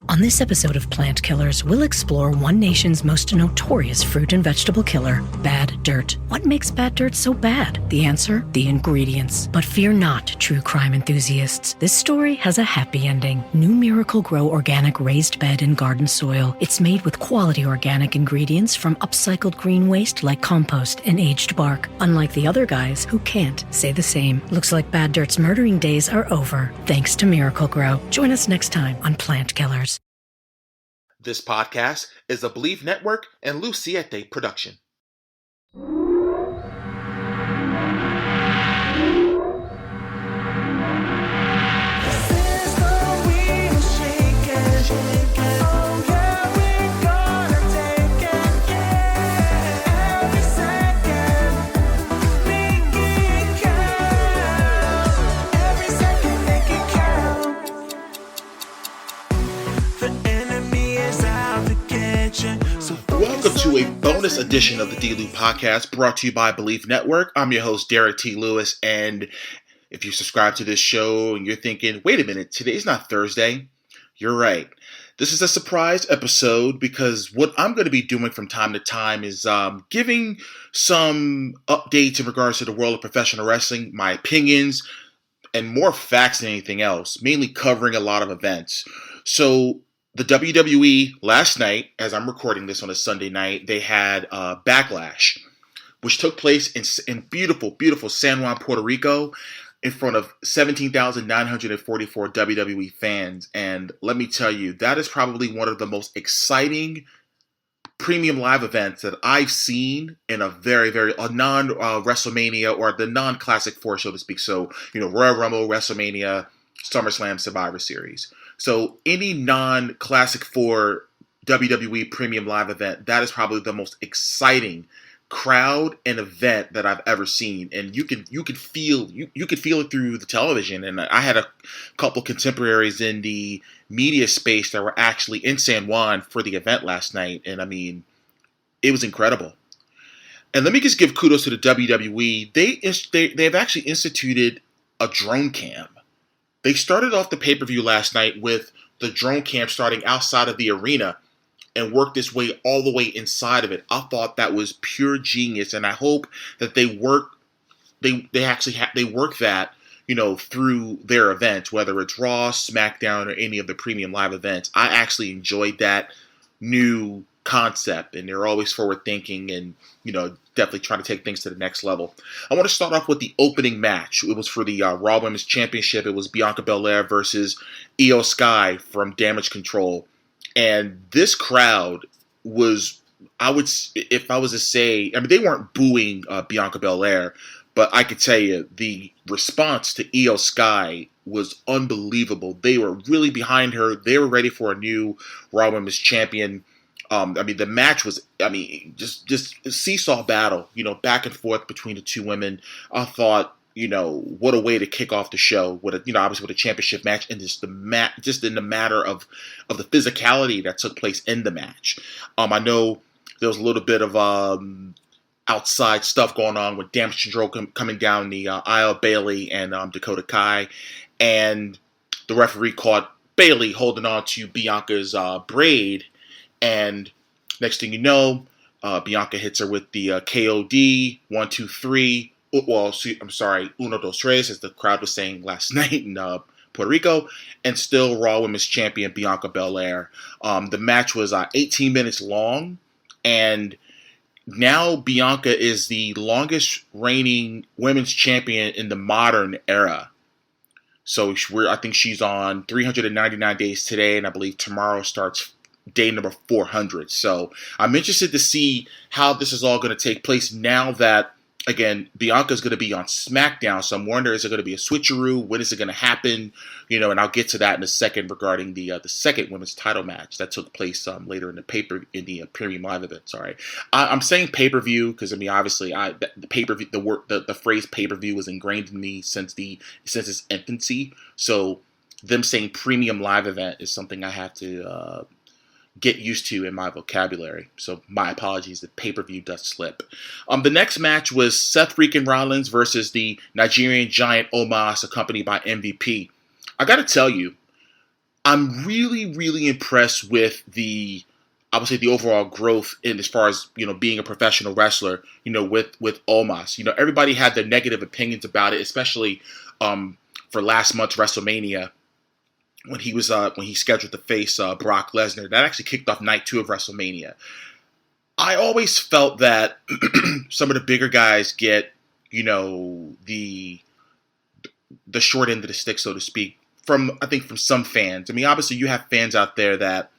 On this episode of Plant Killers, we'll explore one nation's most notorious fruit and vegetable killer, bad dirt. What makes bad dirt so bad? The answer? The ingredients. But fear not, true crime enthusiasts. This story has a happy ending. New Miracle-Gro organic raised bed and garden soil. It's made with quality organic ingredients from upcycled green waste like compost and aged bark. Unlike the other guys who can't say the same. Looks like bad dirt's murdering days are over, thanks to Miracle-Gro. Join us next time on Plant Killers. This podcast is a Believe Network and Siete production. Welcome to a bonus edition of the D-Lou podcast brought to you by Believe Network. I'm your host, Derrick T. Lewis, and if you subscribe to this show and you're thinking, wait a minute, today's not Thursday, you're right. This is a surprise episode because what I'm going to be doing from time to time is giving some updates in regards to the world of professional wrestling, my opinions, and more facts than anything else, mainly covering a lot of events. So the WWE last night, as I'm recording this on a Sunday night, they had Backlash, which took place in beautiful, beautiful San Juan, Puerto Rico, in front of 17,944 WWE fans. And let me tell you, that is probably one of the most exciting premium live events that I've seen in a non-WrestleMania or the non-Classic 4, so to speak. So, Royal Rumble, WrestleMania, SummerSlam, Survivor Series. So any non-Classic 4 WWE Premium Live event, that is probably the most exciting crowd and event that I've ever seen. And you could feel it through the television. And I had a couple contemporaries in the media space that were actually in San Juan for the event last night. And I mean, it was incredible. And let me just give kudos to the WWE. They've actually instituted a drone cam. They started off the pay-per-view last night with the drone cam starting outside of the arena and worked its way all the way inside of it. I thought that was pure genius, and I hope that they work that, through their events, whether it's Raw, SmackDown, or any of the premium live events. I actually enjoyed that new concept, and they're always forward thinking and, definitely trying to take things to the next level. I want to start off with the opening match. It was for the Raw Women's Championship. It was Bianca Belair versus Io Sky from Damage Control. And this crowd was, if I was to say, they weren't booing Bianca Belair, but I could tell you the response to Io Sky was unbelievable. They were really behind her. They were ready for a new Raw Women's Champion. The match was, just a seesaw battle, back and forth between the two women. I thought, what a way to kick off the show with obviously with a championship match, and just in the matter of the physicality that took place in the match. I know there was a little bit of outside stuff going on with Damage Control coming down the aisle, Bayley and Dakota Kai, and the referee caught Bayley holding on to Bianca's braid. And next thing you know, Bianca hits her with the KOD, 1, 2, 3. Well, I'm sorry, uno, dos, tres, as the crowd was saying last night in Puerto Rico. And still Raw Women's Champion Bianca Belair. The match was 18 minutes long. And now Bianca is the longest reigning women's champion in the modern era. So I think she's on 399 days today. And I believe tomorrow starts day number 400. So I'm interested to see how this is all going to take place now that, again, Bianca's going to be on SmackDown. So I'm wondering, is it going to be a switcheroo? When is it going to happen? And I'll get to that in a second regarding the second women's title match that took place later in the premium live event. Sorry, I'm saying pay-per-view because obviously the pay-per-view, the phrase pay-per-view was ingrained in me since its infancy. So them saying premium live event is something I have to get used to in my vocabulary. So my apologies, the pay-per-view does slip. The next match was Seth freaking Rollins versus the Nigerian Giant Omos, accompanied by MVP. I gotta tell you, I'm really, really impressed with I would say the overall growth in as far as, being a professional wrestler, with Omos. Everybody had their negative opinions about it, especially for last month's WrestleMania when he scheduled to face Brock Lesnar. That actually kicked off night 2 of WrestleMania. I always felt that some of the bigger guys get, the short end of the stick, so to speak, from some fans. I mean, obviously you have fans out there that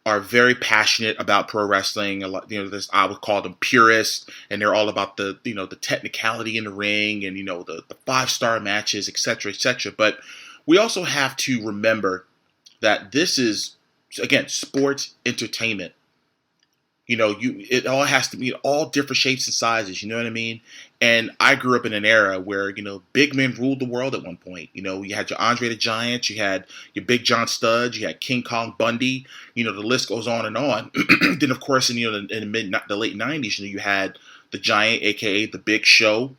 are very passionate about pro wrestling. A lot, I would call them purists, and they're all about the technicality in the ring and, the 5-star matches, etc., etc. But we also have to remember that this is, again, sports entertainment. It all has to be all different shapes and sizes. You know what I mean? And I grew up in an era where, big men ruled the world at one point. You had your Andre the Giant, you had your Big John Studd, you had King Kong Bundy. The list goes on and on. Then, of course, in the late 90s, you had the Giant, a.k.a. the Big Show,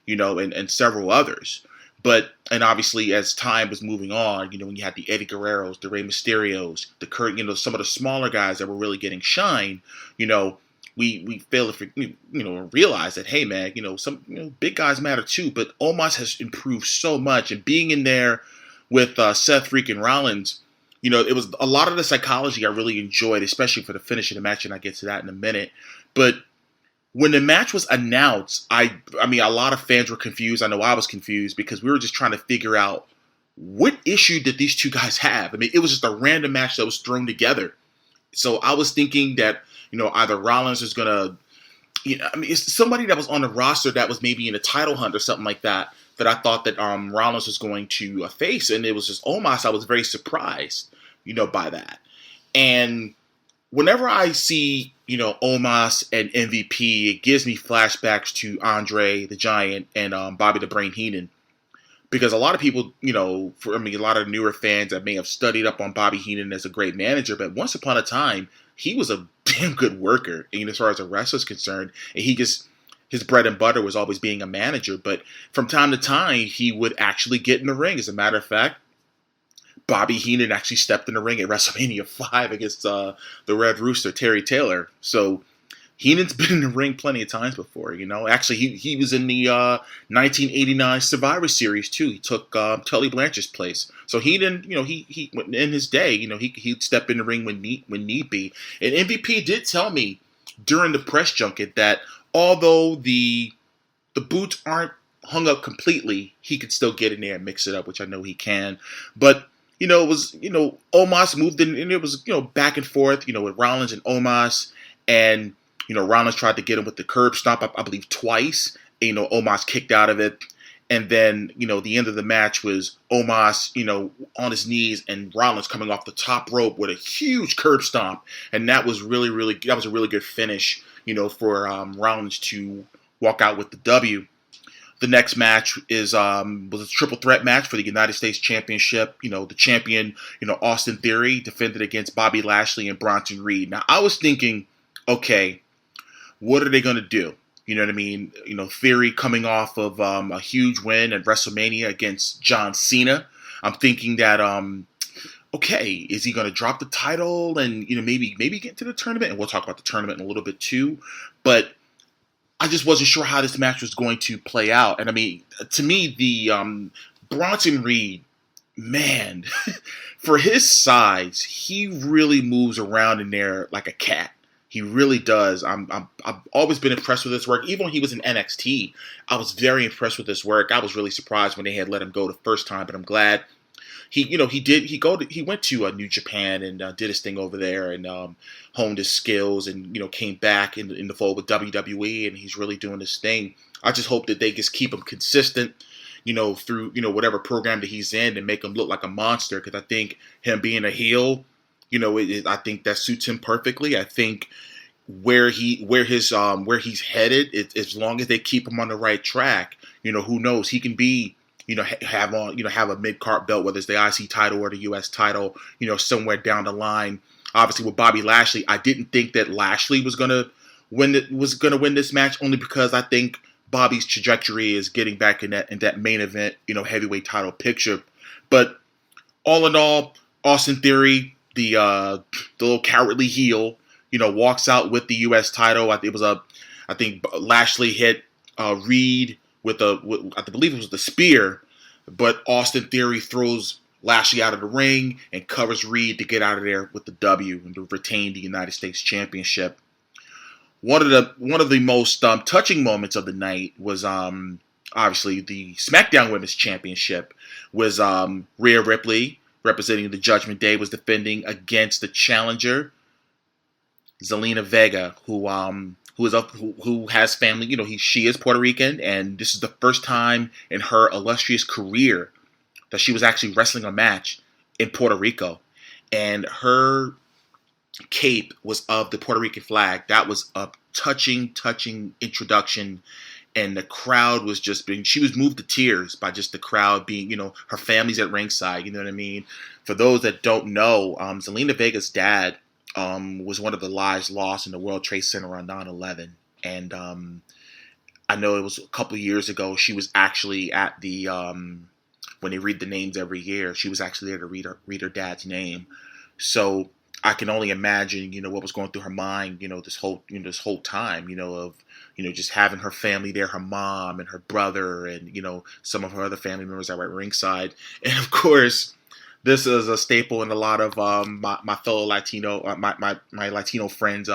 and several others. And obviously, as time was moving on, when you had the Eddie Guerreros, the Rey Mysterios, the Kurt, some of the smaller guys that were really getting shine, we fail to, realize that, hey, man, some big guys matter too. But Omos has improved so much, and being in there with Seth freaking Rollins, it was a lot of the psychology I really enjoyed, especially for the finish of the match, and I'll get to that in a minute. But when the match was announced, I mean, a lot of fans were confused. I know I was confused because we were just trying to figure out what issue did these two guys have. I mean, it was just a random match that was thrown together. So I was thinking that, either Rollins is going to, it's somebody that was on the roster that was maybe in a title hunt or something like that I thought that Rollins was going to face. And it was just Omos. I was very surprised, by that. And whenever I see, Omos and MVP, it gives me flashbacks to Andre the Giant and Bobby the Brain Heenan. Because a lot of people, a lot of newer fans that may have studied up on Bobby Heenan as a great manager, but once upon a time, he was a damn good worker, as far as a wrestler's concerned. And his bread and butter was always being a manager. But from time to time, he would actually get in the ring. As a matter of fact, Bobby Heenan actually stepped in the ring at WrestleMania 5 against the Red Rooster, Terry Taylor. So Heenan's been in the ring plenty of times before, Actually, he was in the 1989 Survivor Series, too. He took Tully Blanchard's place. So Heenan, he in his day, he'd step in the ring when need be. And MVP did tell me during the press junket that although the boots aren't hung up completely, he could still get in there and mix it up, which I know he can. But it was, Omos moved in, and it was, back and forth, with Rollins and Omos. And, Rollins tried to get him with the curb stomp, I believe, twice. And, Omos kicked out of it. And then, the end of the match was Omos, on his knees and Rollins coming off the top rope with a huge curb stomp. And that was really, that was a really good finish, for Rollins to walk out with the W. The next match was a triple threat match for the United States Championship. The champion, Austin Theory, defended against Bobby Lashley and Bronson Reed. Now, I was thinking, okay, what are they going to do? You know what I mean? Theory coming off of a huge win at WrestleMania against John Cena. I'm thinking that, okay, is he going to drop the title and, maybe get to the tournament? And we'll talk about the tournament in a little bit too. But I just wasn't sure how this match was going to play out. And I mean, to me, the Bronson Reed, man, for his size, he really moves around in there like a cat. He really does. I've always been impressed with his work. Even when he was in NXT, I was very impressed with his work. I was really surprised when they had let him go the first time, but I'm glad he went to New Japan and did his thing over there and honed his skills and came back in the fold with WWE, and he's really doing his thing. I just hope that they just keep him consistent, through whatever program that he's in and make him look like a monster. Because I think him being a heel, I think that suits him perfectly. I think where he's headed, as long as they keep him on the right track, who knows, he can be. Have a mid-card belt, whether it's the IC title or the US title, somewhere down the line. Obviously, with Bobby Lashley, I didn't think that Lashley was gonna win this match, only because I think Bobby's trajectory is getting back in that main event, heavyweight title picture. But all in all, Austin Theory, the little cowardly heel, walks out with the U.S. title. I think Lashley hit Reed with I believe it was the spear, but Austin Theory throws Lashley out of the ring and covers Reed to get out of there with the W and to retain the United States Championship. One of the most touching moments of the night was obviously the SmackDown Women's Championship. Was Rhea Ripley, representing the Judgment Day, was defending against the challenger Zelina Vega, who has family. She is Puerto Rican, and this is the first time in her illustrious career that she was actually wrestling a match in Puerto Rico, and her cape was of the Puerto Rican flag. That was a touching introduction, and the crowd was she was moved to tears by just the crowd being, her family's at ringside, you know what I mean? For those that don't know, Zelina Vega's dad was one of the lives lost in the World Trade Center on 9/11, and I know it was a couple of years ago, she was actually at the, when they read the names every year, she was actually there to read her dad's name. So I can only imagine, what was going through her mind, this whole time, of, just having her family there, her mom and her brother and, some of her other family members that were at ringside. And of course, this is a staple in a lot of my fellow Latino, my Latino friends'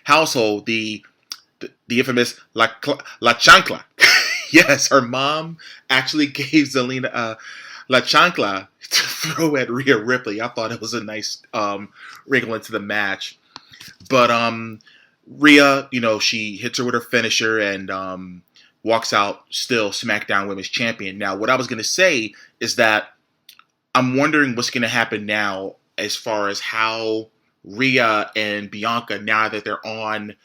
household, the infamous La Chancla. Yes, her mom actually gave Zelina La Chancla to throw at Rhea Ripley. I thought it was a nice wrinkle into the match. But Rhea, she hits her with her finisher and walks out still SmackDown Women's Champion. Now, what I was going to say is that I'm wondering what's going to happen now as far as how Rhea and Bianca, now that they're on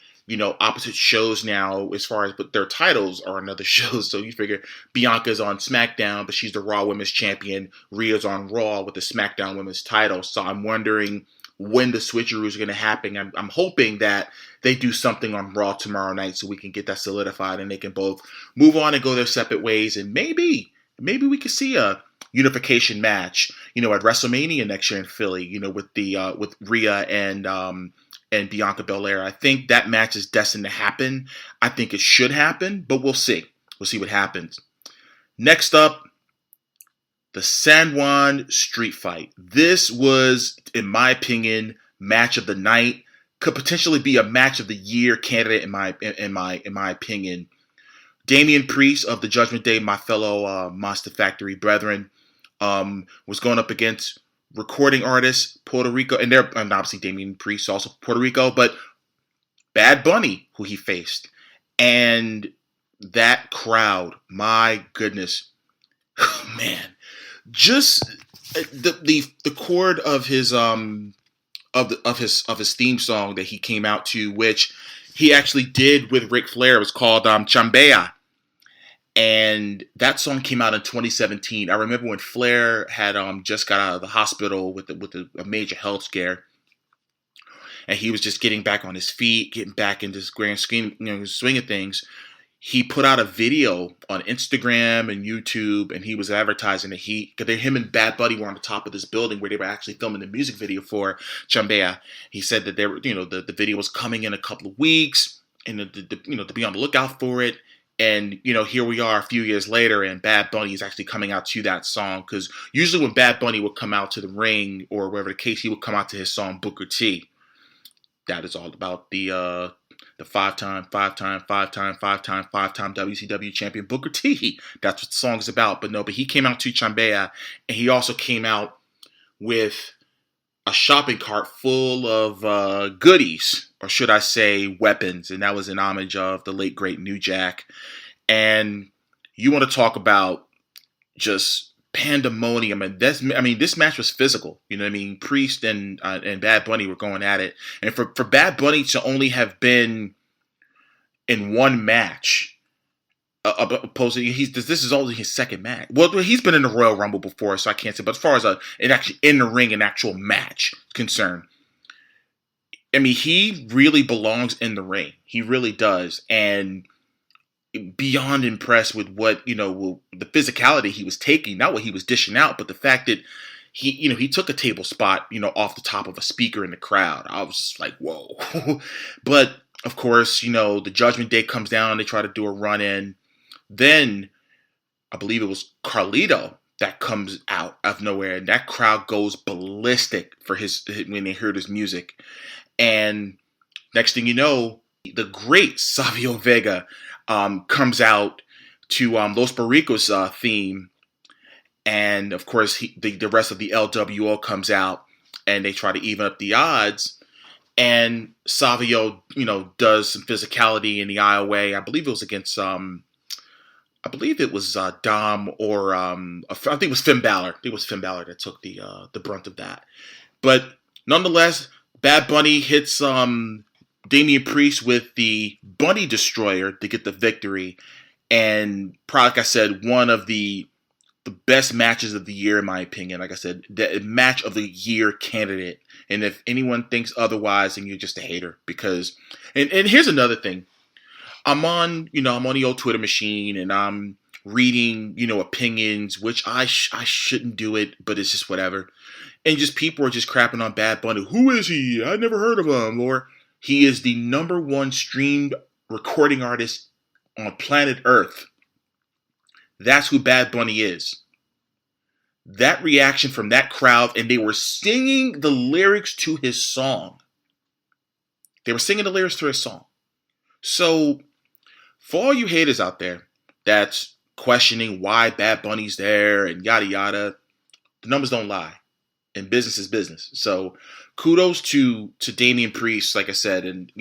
opposite shows now, as far as, but their titles are on other shows. So you figure Bianca's on SmackDown, but she's the Raw Women's Champion. Rhea's on Raw with the SmackDown Women's title. So I'm wondering when the switcheroo is going to happen. I'm hoping that they do something on Raw tomorrow night so we can get that solidified and they can both move on and go their separate ways. And maybe we could see a unification match, at WrestleMania next year in Philly, with Rhea and Bianca Belair. I think that match is destined to happen. I think it should happen, but we'll see. We'll see what happens. Next up, the San Juan street fight. This was, in my opinion, match of the night. Could potentially be a match of the year candidate in my opinion. Damian Priest of the Judgment Day, my fellow Monster Factory brethren, was going up against recording artist, Puerto Rico, and obviously Damian Priest, also Puerto Rico, but Bad Bunny, who he faced. And that crowd, my goodness, oh, man, just the chord of his his theme song that he came out to, which he actually did with Ric Flair, was called Chambea. And that song came out in 2017. I remember when Flair had just got out of the hospital with a major health scare, and he was just getting back on his feet, getting back into this grand scheme, swing of things. He put out a video on Instagram and YouTube, and he was advertising that him and Bad Bunny were on the top of this building where they were actually filming the music video for Chambea. He said that they were, the video was coming in a couple of weeks, and to be on the lookout for it. And, here we are a few years later, and Bad Bunny is actually coming out to that song. Because usually when Bad Bunny would come out to the ring, or whatever the case, he would come out to his song Booker T. That is all about the five-time WCW champion Booker T. That's what the song is about. But he came out to Chambea, and he also came out with a shopping cart full of goodies, or should I say weapons, and that was in homage of the late, great New Jack. And you want to talk about just pandemonium, and this match was physical. Priest and Bad Bunny were going at it, and for Bad Bunny to only have been in one match, opposing this is only his second match. Well, he's been in the Royal Rumble before, so I can't say. But as far as actually in the ring, an actual match concerned, he really belongs in the ring. He really does, and beyond impressed with what the physicality he was taking, not what he was dishing out, but the fact that he took a table spot, off the top of a speaker in the crowd. I was just like, whoa. But of course, the Judgment Day comes down. They try to do a run in. Then I believe it was Carlito that comes out of nowhere, and that crowd goes ballistic for when they heard his music. And next thing you know, the great Savio Vega comes out to Los Barricos theme. And of course, the rest of the LWO comes out, and they try to even up the odds. And Savio, does some physicality in the aisleway. I believe it was against, Dom, or I think it was Finn Balor. I think it was Finn Balor that took the brunt of that. But nonetheless, Bad Bunny hits Damian Priest with the Bunny Destroyer to get the victory. And like I said, one of the best matches of the year, in my opinion. Like I said, the match of the year candidate. And if anyone thinks otherwise, then you're just a hater. Because, and here's another thing. I'm on the old Twitter machine, and I'm reading, opinions, which I shouldn't do it, but it's just whatever. And just people are just crapping on Bad Bunny. Who is he? I never heard of him. Or he is the #1 streamed recording artist on planet Earth. That's who Bad Bunny is. That reaction from that crowd, and they were singing the lyrics to his song. So, for all you haters out there that's questioning why Bad Bunny's there and yada yada, the numbers don't lie. And business is business. So, kudos to Damian Priest, like I said, and,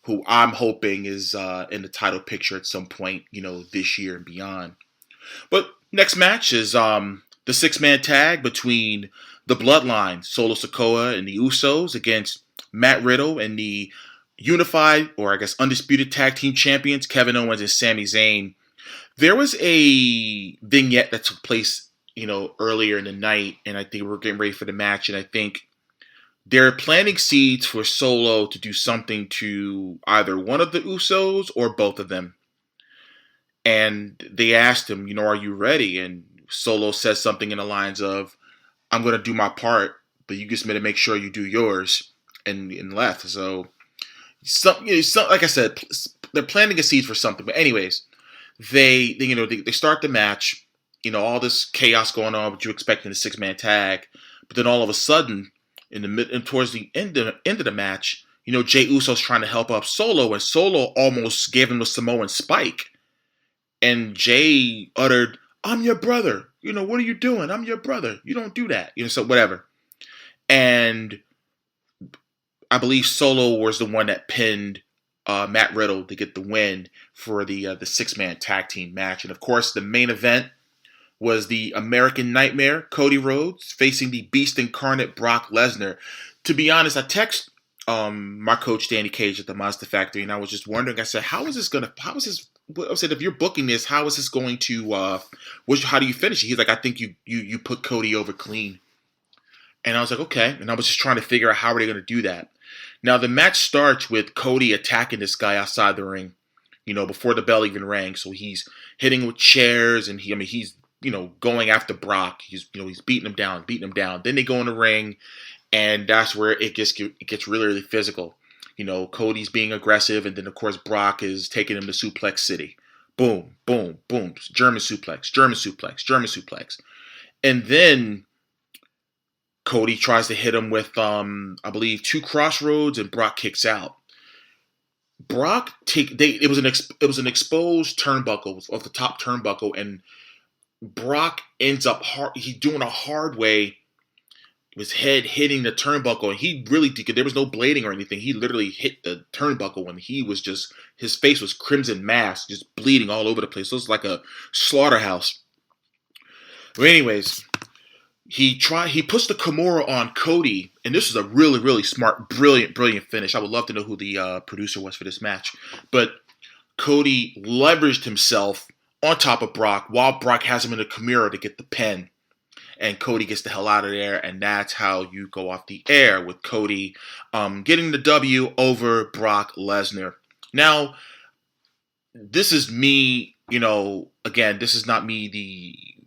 who I'm hoping is in the title picture at some point, this year and beyond. But next match is the 6-man tag between the Bloodline, Solo Sikoa and the Usos, against Matt Riddle and the unified, or I guess undisputed tag team champions, Kevin Owens and Sami Zayn. There was a vignette that took place, earlier in the night, and I think we're getting ready for the match, and I think they're planting seeds for Solo to do something to either one of the Usos or both of them. And they asked him, are you ready? And Solo says something in the lines of, I'm going to do my part, but you just got to make sure you do yours, and left. So, like I said, they're planting a seed for something. But anyways, they start the match, all this chaos going on, what you expect in a 6-man tag. But then all of a sudden, towards the end of the match, Jey Uso's trying to help up Solo, and Solo almost gave him the Samoan spike. And Jey uttered, I'm your brother. What are you doing? I'm your brother. You don't do that. So whatever. And I believe Solo was the one that pinned Matt Riddle to get the win for the 6-man tag team match. And of course, the main event was the American Nightmare, Cody Rhodes, facing the Beast Incarnate, Brock Lesnar. To be honest, I text my coach, Danny Cage, at the Monster Factory, and I was just wondering, I said, I said, if you're booking this, how is this going to, how do you finish it? He's like, I think you put Cody over clean. And I was like, okay. And I was just trying to figure out how are they going to do that. Now, the match starts with Cody attacking this guy outside the ring, before the bell even rang. So he's hitting with chairs, and he's going after Brock. He's beating him down. Then they go in the ring, and that's where it gets really, really physical. Cody's being aggressive, and then, of course, Brock is taking him to Suplex City. Boom, boom, boom. German suplex. And then Cody tries to hit him with, I believe, 2 crossroads, and Brock kicks out. It was an exposed turnbuckle, of the top turnbuckle, and Brock ends up he's doing a hard way, his head hitting the turnbuckle, and he really did. There was no blading or anything. He literally hit the turnbuckle, and his face was crimson mass, just bleeding all over the place. So it was like a slaughterhouse. But anyways, he puts the Kimura on Cody, and this is a really, really smart, brilliant finish. I would love to know who the producer was for this match. But Cody leveraged himself on top of Brock while Brock has him in the Kimura to get the pin. And Cody gets the hell out of there, and that's how you go off the air, with Cody getting the W over Brock Lesnar. Now, this is me, again, this is not me,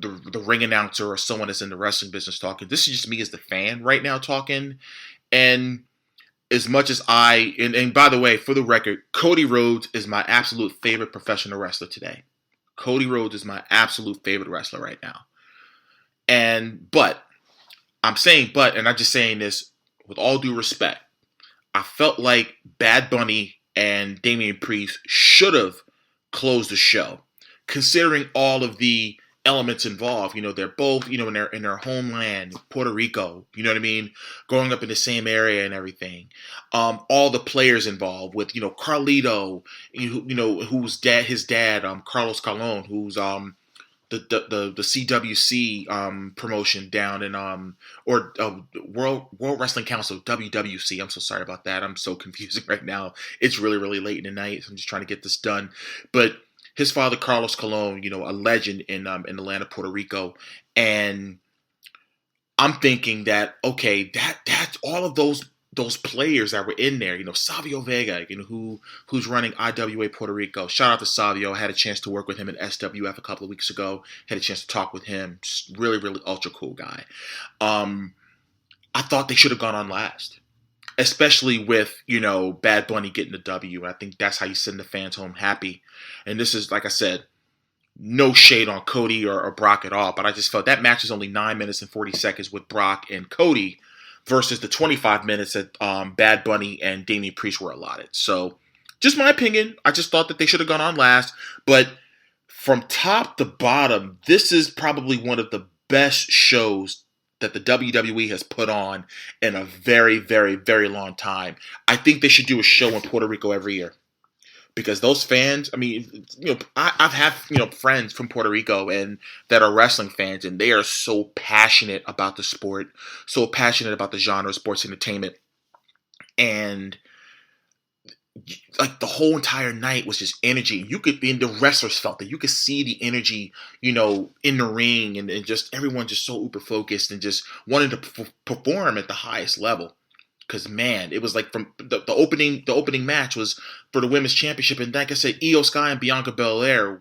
the ring announcer or someone that's in the wrestling business talking. This is just me as the fan right now talking. And as much as and by the way, for the record, Cody Rhodes is my absolute favorite professional wrestler today. Cody Rhodes is my absolute favorite wrestler right now. And I'm just saying this with all due respect. I felt like Bad Bunny and Damian Priest should have closed the show, considering all of the elements involved. They're both, in their homeland, Puerto Rico, you know what I mean? Growing up in the same area and everything. All the players involved with, Carlito, who's his dad, Carlos Colon, who's the CWC promotion down in World Wrestling Council, WWC. I'm so sorry about that. I'm so confusing right now. It's really, really late in the night, so I'm just trying to get this done. But his father, Carlos Colon, a legend in the land of Puerto Rico. And I'm thinking that, okay, that's all of those players that were in there, Savio Vega, who's running IWA Puerto Rico. Shout out to Savio. I had a chance to work with him at SWF a couple of weeks ago. Had a chance to talk with him. Just really, really ultra cool guy. I thought they should have gone on last. Especially with, Bad Bunny getting the W. I think that's how you send the fans home happy. And this is, like I said, no shade on Cody or Brock at all. But I just felt that match is only 9 minutes and 40 seconds with Brock and Cody versus the 25 minutes that Bad Bunny and Damian Priest were allotted. So, just my opinion. I just thought that they should have gone on last. But from top to bottom, this is probably one of the best shows that the WWE has put on in a very, very, very long time. I think they should do a show in Puerto Rico every year. Because those fans, I mean, I've had, friends from Puerto Rico and that are wrestling fans, and they are so passionate about the sport, so passionate about the genre of sports entertainment. And like the whole entire night was just energy. The wrestlers felt that. You could see the energy, in the ring, and just everyone just so uber focused and just wanted to perform at the highest level. Because, man, it was like from the opening match was for the women's championship. And like I said, Io Sky and Bianca Belair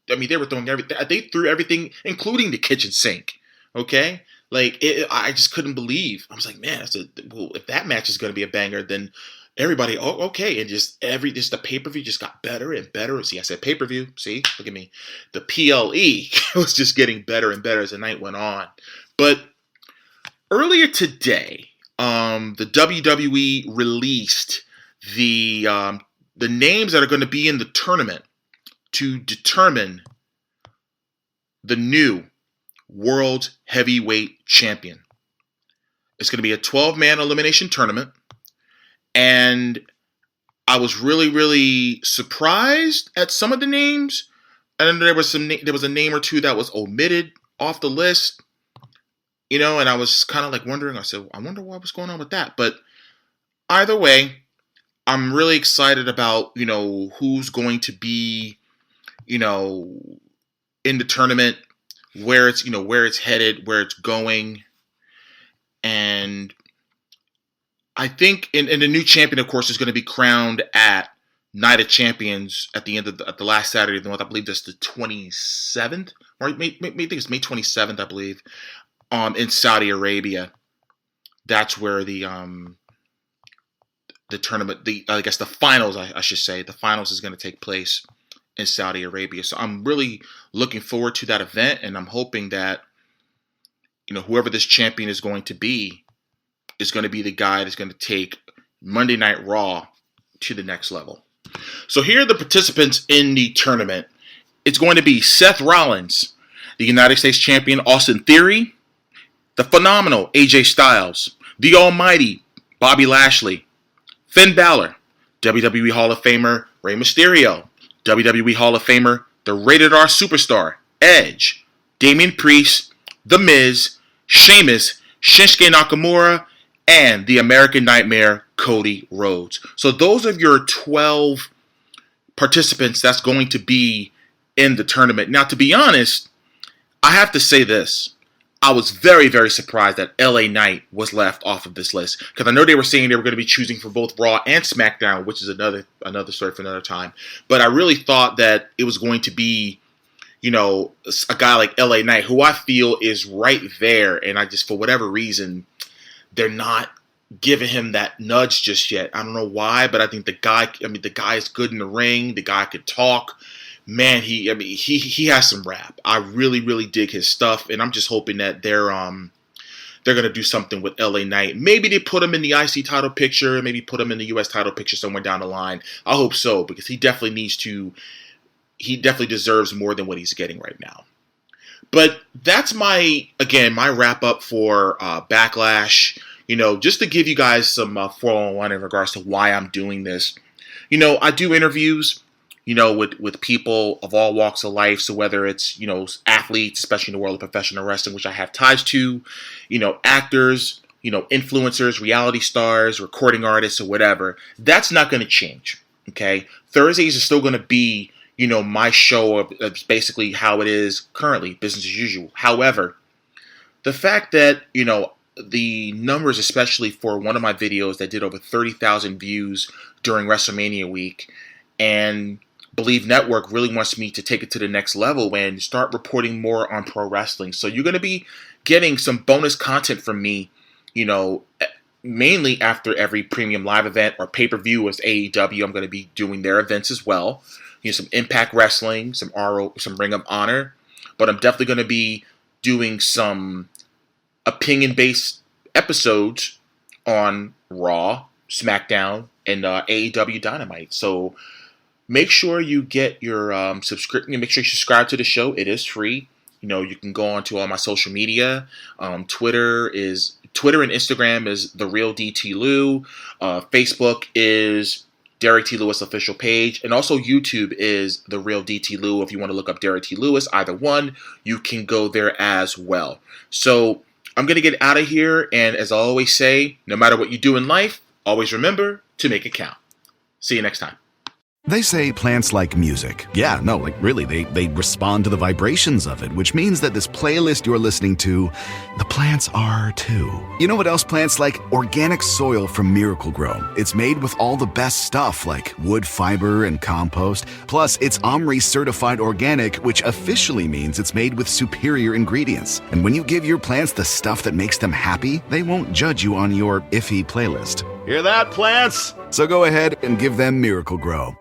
they were throwing everything. They threw everything, including the kitchen sink. Okay? I just couldn't believe. I was like, man, if that match is going to be a banger, then everybody, okay. And just the pay-per-view just got better and better. See, I said pay-per-view. See? Look at me. The PLE was just getting better and better as the night went on. But earlier today, the WWE released the names that are going to be in the tournament to determine the new World Heavyweight Champion. It's going to be a 12-man elimination tournament, and I was really, really surprised at some of the names. And there was a name or two that was omitted off the list. And I was kind of like wondering, I said, I wonder what's going on with that. But either way, I'm really excited about, who's going to be, in the tournament, where it's headed, where it's going. And I think and the new champion, of course, is going to be crowned at Night of Champions at the end of the last Saturday of the month. I believe that's the 27th, or I think it's May 27th, I believe. In Saudi Arabia. That's where the tournament, I guess the finals, I should say, the finals is going to take place in Saudi Arabia. So I'm really looking forward to that event, and I'm hoping that, whoever this champion is going to be the guy that's going to take Monday Night Raw to the next level. So here are the participants in the tournament. It's going to be Seth Rollins, the United States champion, Austin Theory, the phenomenal AJ Styles, the almighty Bobby Lashley, Finn Balor, WWE Hall of Famer Rey Mysterio, WWE Hall of Famer, the Rated R Superstar, Edge, Damian Priest, The Miz, Sheamus, Shinsuke Nakamura, and the American Nightmare, Cody Rhodes. So those are your 12 participants that's going to be in the tournament. Now, to be honest, I have to say this. I was very, very surprised that LA Knight was left off of this list, because I know they were saying they were going to be choosing for both Raw and SmackDown, which is another story for another time. But I really thought that it was going to be, a guy like LA Knight, who I feel is right there, and I just, for whatever reason, they're not giving him that nudge just yet. I don't know why, but I think the guy is good in the ring. The guy could talk. Man, he has some rap. I really, really dig his stuff, and I'm just hoping that they're gonna do something with LA Knight. Maybe they put him in the IC title picture, maybe put him in the US title picture somewhere down the line. I hope so, because he definitely deserves more than what he's getting right now. But that's my wrap up for Backlash. Just to give you guys some 411 in regards to why I'm doing this. I do interviews, with people of all walks of life. So whether it's, athletes, especially in the world of professional wrestling, which I have ties to, actors, influencers, reality stars, recording artists, or whatever, that's not going to change. Okay. Thursdays is still going to be, my show of basically how it is currently, business as usual. However, the fact that, the numbers, especially for one of my videos that did over 30,000 views during WrestleMania week, and Believe Network really wants me to take it to the next level and start reporting more on pro wrestling. So you're going to be getting some bonus content from me, mainly after every premium live event or pay-per-view with AEW. I'm going to be doing their events as well. Some Impact Wrestling, some Ring of Honor, but I'm definitely going to be doing some opinion-based episodes on Raw, SmackDown, and AEW Dynamite. So make sure you get your subscription. Make sure you subscribe to the show. It is free. You can go on to all my social media. Twitter and Instagram is The Real DT Lew. Facebook is Derrick T. Lewis official page, and also YouTube is The Real DT Lew. If you want to look up Derrick T. Lewis, either one, you can go there as well. So I'm going to get out of here, and as I always say, no matter what you do in life, always remember to make it count. See you next time. They say plants like music. Yeah, no, like really, they respond to the vibrations of it, which means that this playlist you're listening to, the plants are too. You know what else plants like? Organic soil from Miracle-Gro. It's made with all the best stuff like wood fiber and compost. Plus, it's OMRI certified organic, which officially means it's made with superior ingredients. And when you give your plants the stuff that makes them happy, they won't judge you on your iffy playlist. Hear that, plants? So go ahead and give them Miracle-Gro.